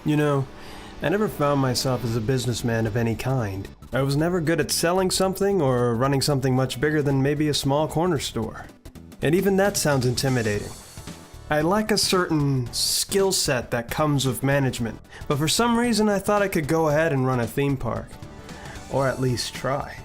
You know, I never found myself as a businessman of any kind. I was never good at selling something or running something much bigger than maybe a small corner store. And even that sounds intimidating. I lack a certain skill set that comes with management, but for some reason I thought I could go ahead and run a theme park. Or at least try.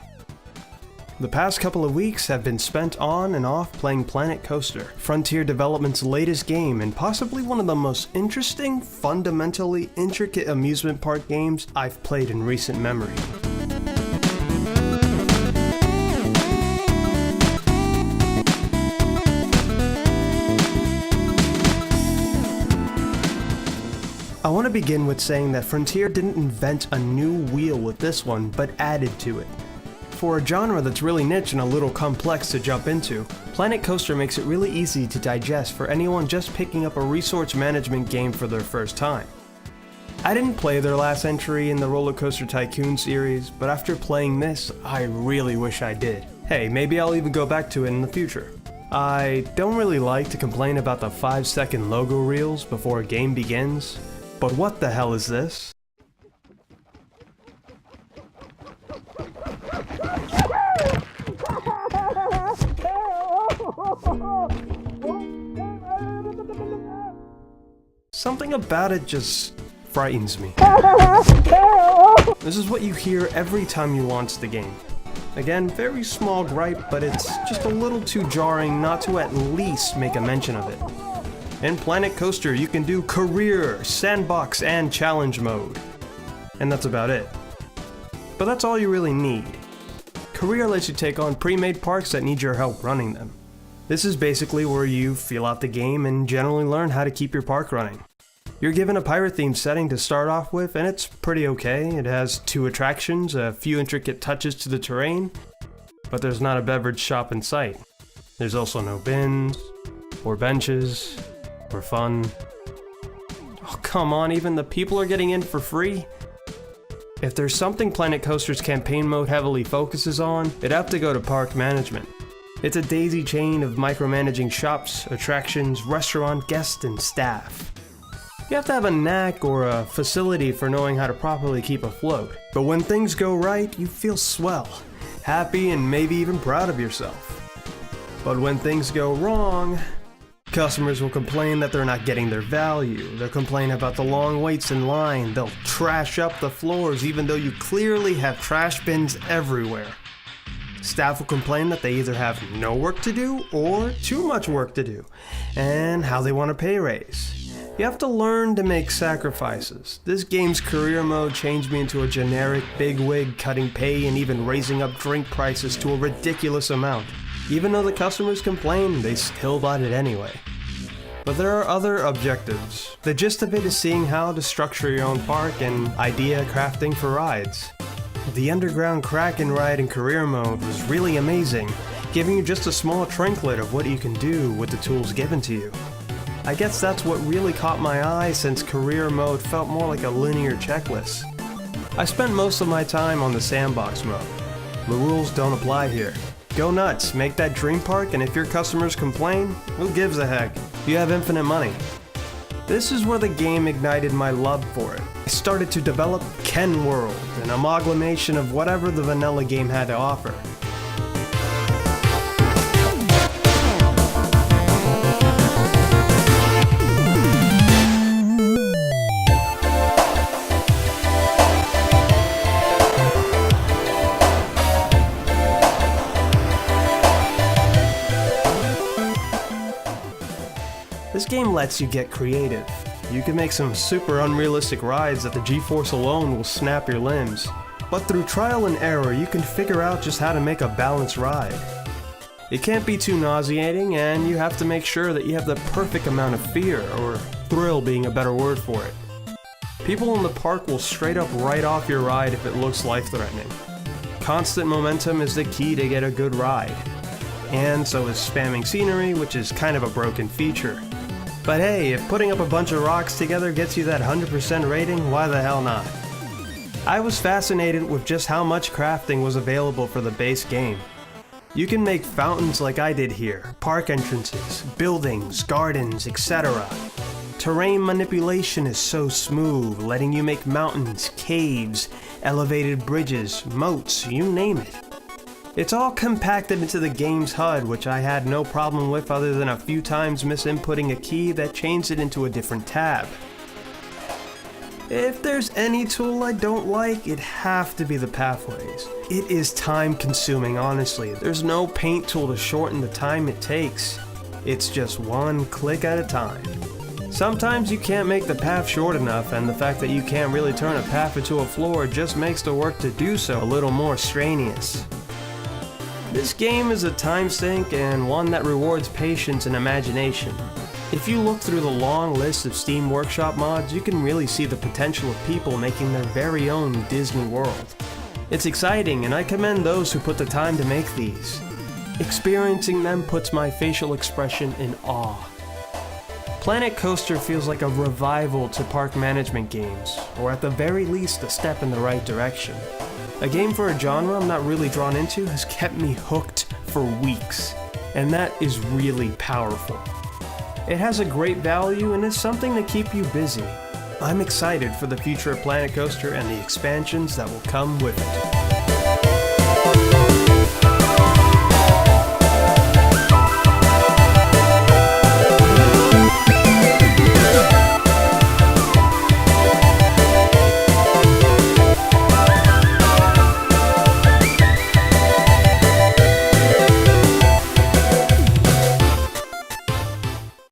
The past couple of weeks have been spent on and off playing Planet Coaster, Frontier Development's latest game and possibly one of the most interesting, fundamentally intricate amusement park games I've played in recent memory. I want to begin with saying that Frontier didn't invent a new wheel with this one, but added to it. For a genre that's really niche and a little complex to jump into, Planet Coaster makes it really easy to digest for anyone just picking up a resource management game for their first time. I didn't play their last entry in the Roller Coaster Tycoon series, but after playing this, I really wish I did. Hey, maybe I'll even go back to it in the future. I don't really like to complain about the 5-second logo reels before a game begins, but what the hell is this? Something about it just frightens me. This is what you hear every time you launch the game. Again, very small gripe, but it's just a little too jarring not to at least make a mention of it. In Planet Coaster, you can do career, sandbox, and challenge mode. And that's about it. But that's all you really need. Career lets you take on pre-made parks that need your help running them. This is basically where you feel out the game and generally learn how to keep your park running. You're given a pirate-themed setting to start off with, and it's pretty okay. It has 2 attractions, a few intricate touches to the terrain, but there's not a beverage shop in sight. There's also no bins, or benches, or fun. Oh, come on, even the people are getting in for free? If there's something Planet Coaster's campaign mode heavily focuses on, it'd have to go to park management. It's a daisy chain of micromanaging shops, attractions, restaurant, guests, and staff. You have to have a knack or a facility for knowing how to properly keep afloat. But when things go right, you feel swell, happy, and maybe even proud of yourself. But when things go wrong, customers will complain that they're not getting their value. They'll complain about the long waits in line. They'll trash up the floors even though you clearly have trash bins everywhere. Staff will complain that they either have no work to do or too much work to do, and how they want a pay raise. You have to learn to make sacrifices. This game's career mode changed me into a generic bigwig cutting pay and even raising up drink prices to a ridiculous amount. Even though the customers complain, they still bought it anyway. But there are other objectives. The gist of it is seeing how to structure your own park and idea crafting for rides. The Underground Kraken ride in career mode was really amazing, giving you just a small trinket of what you can do with the tools given to you. I guess that's what really caught my eye since career mode felt more like a linear checklist. I spent most of my time on the sandbox mode. The rules don't apply here. Go nuts, make that dream park, and if your customers complain, who gives a heck? You have infinite money. This is where the game ignited my love for it. I started to develop Ken World, an amalgamation of whatever the vanilla game had to offer. This game lets you get creative. You can make some super unrealistic rides that the G-force alone will snap your limbs. But through trial and error, you can figure out just how to make a balanced ride. It can't be too nauseating, and you have to make sure that you have the perfect amount of fear, or thrill being a better word for it. People in the park will straight up write off your ride if it looks life-threatening. Constant momentum is the key to get a good ride. And so is spamming scenery, which is kind of a broken feature. But hey, if putting up a bunch of rocks together gets you that 100% rating, why the hell not? I was fascinated with just how much crafting was available for the base game. You can make fountains like I did here, park entrances, buildings, gardens, etc. Terrain manipulation is so smooth, letting you make mountains, caves, elevated bridges, moats, you name it. It's all compacted into the game's HUD, which I had no problem with other than a few times misinputting a key that changed it into a different tab. If there's any tool I don't like, it'd have to be the pathways. It is time consuming, honestly. There's no paint tool to shorten the time it takes. It's just one click at a time. Sometimes you can't make the path short enough, and the fact that you can't really turn a path into a floor just makes the work to do so a little more strenuous. This game is a time sink and one that rewards patience and imagination. If you look through the long list of Steam Workshop mods, you can really see the potential of people making their very own Disney World. It's exciting, and I commend those who put the time to make these. Experiencing them puts my facial expression in awe. Planet Coaster feels like a revival to park management games, or at the very least a step in the right direction. A game for a genre I'm not really drawn into has kept me hooked for weeks, and that is really powerful. It has a great value and is something to keep you busy. I'm excited for the future of Planet Coaster and the expansions that will come with it.